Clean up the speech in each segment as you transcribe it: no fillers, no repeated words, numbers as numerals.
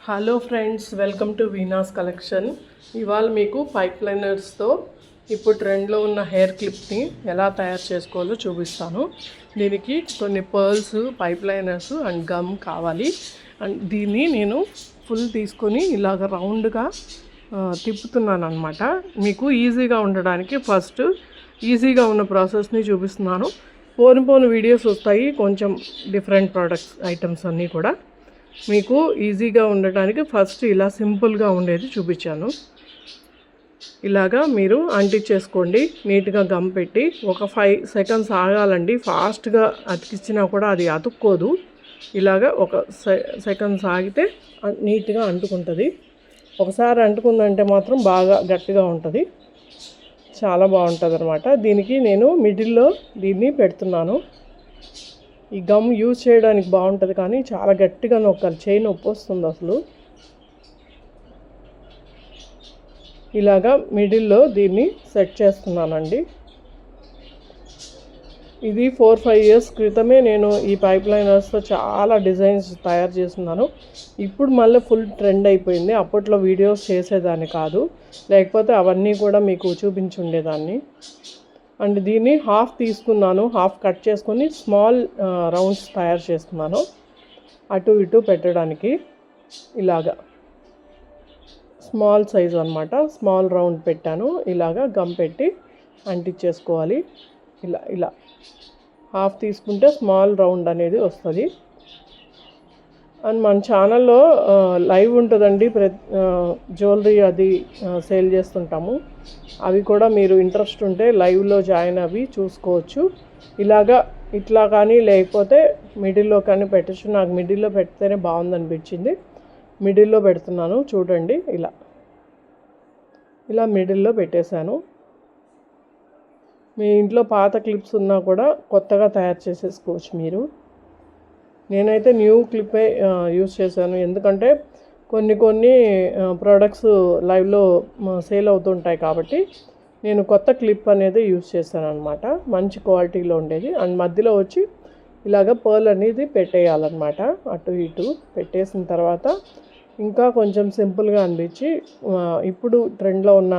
Hello friends, welcome to Veena's collection. ఇవాళ మీకు pipe లైనర్స్తో ఇప్పుడు ట్రెండ్లో ఉన్న హెయిర్ క్లిప్ని ఎలా తయారు చేసుకోవాలో చూపిస్తాను. దీనికి కొన్ని pearls, pipe liners and gum కావాలి. అండ్ దీన్ని నేను ఫుల్ తీసుకొని ఇలాగ రౌండ్గా తిప్పుతున్నాను అనమాట. మీకు ఈజీగా ఉండడానికి ఫస్ట్ ఈజీగా ఉన్న ప్రాసెస్ని చూపిస్తున్నాను. పోను వీడియోస్ వస్తాయి, కొంచెం డిఫరెంట్ ప్రోడక్ట్స్ ఐటమ్స్ అన్నీ కూడా. మీకు ఈజీగా ఉండటానికి ఫస్ట్ ఇలా సింపుల్గా ఉండేది చూపించాను. ఇలాగా మీరు అంటించేసుకోండి. నీట్గా గమ్ పెట్టి ఒక 5 సెకండ్స్ ఆగాలండి. ఫాస్ట్గా అతికిచ్చినా కూడా అది అతుక్కోదు. ఇలాగా ఒక సెకండ్స్ ఆగితే నీట్గా అంటుకుంటుంది. ఒకసారి అంటుకుందంటే మాత్రం బాగా గట్టిగా ఉంటుంది, చాలా బాగుంటుంది అనమాట. దీనికి నేను మిడిల్లో దీన్ని పెడుతున్నాను. ఈ గమ్ యూజ్ చేయడానికి బాగుంటుంది, కానీ చాలా గట్టిగా నొక్కాలి, చేయి నొప్పి వస్తుంది అసలు. ఇలాగా మిడిల్లో దీన్ని సెట్ చేస్తున్నానండి. ఇది 4-5 ఇయర్స్ క్రితమే నేను ఈ పైప్ లైనర్స్తో చాలా డిజైన్స్ తయారు చేస్తున్నాను. ఇప్పుడు మళ్ళీ ఫుల్ ట్రెండ్ అయిపోయింది. అప్పట్లో వీడియోస్ చేసేదాన్ని కాదు, లేకపోతే అవన్నీ కూడా మీకు చూపించుండేదాన్ని. అండ్ దీన్ని హాఫ్ తీసుకున్నాను, హాఫ్ కట్ చేసుకొని స్మాల్ రౌండ్స్ తయారు చేసుకున్నాను అటు ఇటు పెట్టడానికి. ఇలాగా స్మాల్ సైజ్ అనమాట, స్మాల్ రౌండ్ పెట్టాను. ఇలాగా గమ్ పెట్టి అంటించేసుకోవాలి. ఇలా ఇలా హాఫ్ తీసుకుంటే స్మాల్ రౌండ్ అనేది వస్తుంది. అండ్ మన ఛానల్లో లైవ్ ఉంటుందండి, జ్యువెలరీ అది సేల్ చేస్తుంటాము. అవి కూడా మీరు ఇంట్రెస్ట్ ఉంటే లైవ్లో జాయిన్ అవి చూసుకోవచ్చు. ఇట్లా కానీ లేకపోతే మిడిల్లో కానీ పెట్టచ్చు. నాకు మిడిల్లో పెడితేనే బాగుందనిపించింది, మిడిల్లో పెడుతున్నాను. చూడండి, ఇలా మిడిల్లో పెట్టేశాను. మీ ఇంట్లో పాత క్లిప్స్ ఉన్నా కూడా కొత్తగా తయారు చేసేసుకోవచ్చు మీరు. నేనైతే న్యూ క్లిప్పే యూజ్ చేశాను, ఎందుకంటే కొన్ని ప్రోడక్ట్స్ లైవ్లో సేల్ అవుతుంటాయి కాబట్టి నేను కొత్త క్లిప్ అనేది యూజ్ చేశాను అనమాట. మంచి క్వాలిటీలో ఉండేది. అండ్ మధ్యలో వచ్చి ఇలాగ పర్ల్ అనేది పెట్టేయాలన్నమాట. అటు ఇటు పెట్టేసిన తర్వాత ఇంకా కొంచెం సింపుల్గా అనిపించి ఇప్పుడు ట్రెండ్లో ఉన్న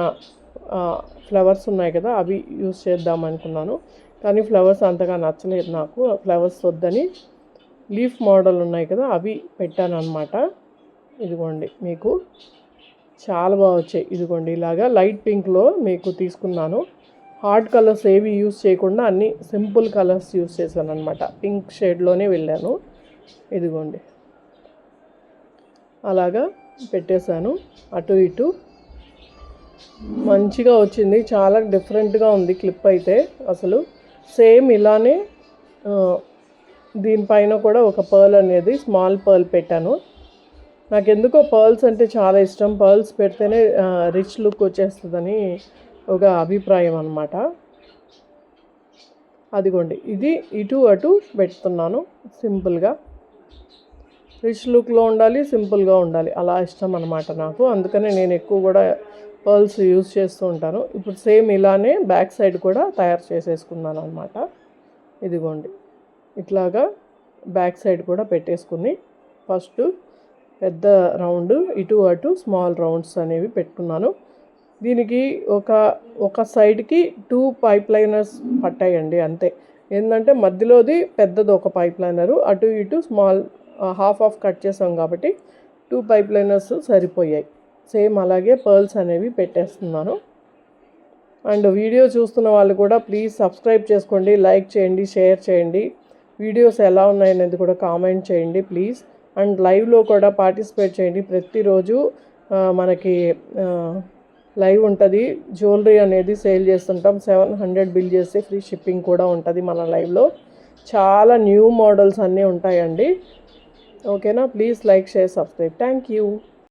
ఫ్లవర్స్ ఉన్నాయి కదా, అవి యూజ్ చేద్దాం అనుకున్నాను. కానీ ఫ్లవర్స్ అంతగా నచ్చలేదు నాకు. ఫ్లవర్స్ వద్దని లీఫ్ మోడల్ ఉన్నాయి కదా, అవి పెట్టాను అనమాట. ఇదిగోండి, మీకు చాలా బాగా వచ్చాయి. ఇదిగోండి, ఇలాగా లైట్ పింక్లో మీకు తీసుకున్నాను. హార్డ్ కలర్స్ ఏవి యూజ్ చేయకుండా అన్ని సింపుల్ కలర్స్ యూజ్ చేశాను అనమాట. పింక్ షేడ్లోనే వెళ్ళాను. ఇదిగోండి, అలాగా పెట్టేశాను. అటు ఇటు మంచిగా వచ్చింది, చాలా డిఫరెంట్గా ఉంది క్లిప్ అయితే. అసలు సేమ్ ఇలానే దీనిపైన కూడా ఒక పర్ల్ అనేది స్మాల్ పర్ల్ పెట్టాను. నాకు ఎందుకో పర్ల్స్ అంటే చాలా ఇష్టం. పర్ల్స్ పెడితేనే రిచ్ లుక్ వచ్చేస్తుందని ఒక అభిప్రాయం అన్నమాట. అదిగోండి, ఇది ఇటు అటు పెడుతున్నాను సింపుల్గా. రిచ్ లుక్లో ఉండాలి, సింపుల్గా ఉండాలి, అలా ఇష్టం అన్నమాట నాకు. అందుకనే నేను ఎక్కువ కూడా పర్ల్స్ యూజ్ చేస్తూ ఉంటాను. ఇప్పుడు సేమ్ ఇలానే బ్యాక్ సైడ్ కూడా తయారు చేసేసుకున్నాను అనమాట. ఇదిగోండి, ఇట్లాగా బ్యాక్ సైడ్ కూడా పెట్టేసుకుని ఫస్ట్ పెద్ద రౌండ్, ఇటు అటు స్మాల్ రౌండ్స్ అనేవి పెట్టుకున్నాను. దీనికి ఒక సైడ్కి 2 పైప్ లైనర్స్ పట్టాయండి, అంతే. ఏంటంటే మధ్యలోది పెద్దది ఒక పైప్ లైనరు, అటు ఇటు స్మాల్ హాఫ్ కట్ చేసాం కాబట్టి 2 పైప్ లైనర్స్ సరిపోయాయి. సేమ్ అలాగే పర్ల్స్ అనేవి పెట్టేస్తున్నాను. అండ్ వీడియో చూస్తున్న వాళ్ళు కూడా ప్లీజ్ సబ్స్క్రైబ్ చేసుకోండి, లైక్ చేయండి, షేర్ చేయండి. వీడియోస్ ఎలా ఉన్నాయనేది కూడా కామెంట్ చేయండి ప్లీజ్. అండ్ లైవ్లో కూడా పార్టిసిపేట్ చేయండి. ప్రతిరోజు మనకి లైవ్ ఉంటుంది. జ్యువెలరీ అనేది సేల్ చేస్తుంటాం. 700 బిల్ చేస్తే ఫ్రీ షిప్పింగ్ కూడా ఉంటుంది మన లైవ్లో. చాలా న్యూ మోడల్స్ అన్నీ ఉంటాయండి. ఓకేనా? Please like, share, subscribe. Thank you.